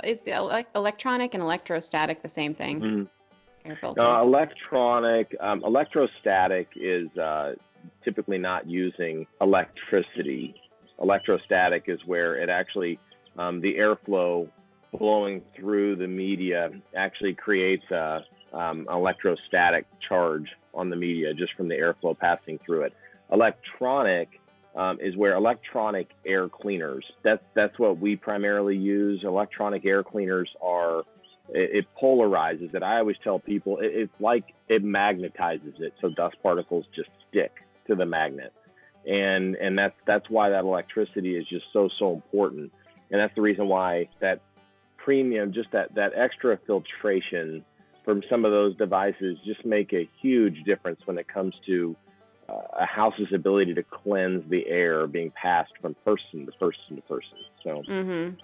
is the electronic and electrostatic the same thing? Mhm. Air filter. Electrostatic is typically not using electricity. Electrostatic is where it actually, the airflow blowing through the media actually creates an electrostatic charge on the media just from the airflow passing through it. Electronic is where electronic air cleaners, that's what we primarily use. Electronic air cleaners are, it polarizes it. I always tell people it's like it magnetizes it, so dust particles just stick to the magnet, and that's why that electricity is just so important, and that's the reason why that premium, just that extra filtration from some of those devices just make a huge difference when it comes to a house's ability to cleanse the air being passed from person to person to person. So. Mm-hmm.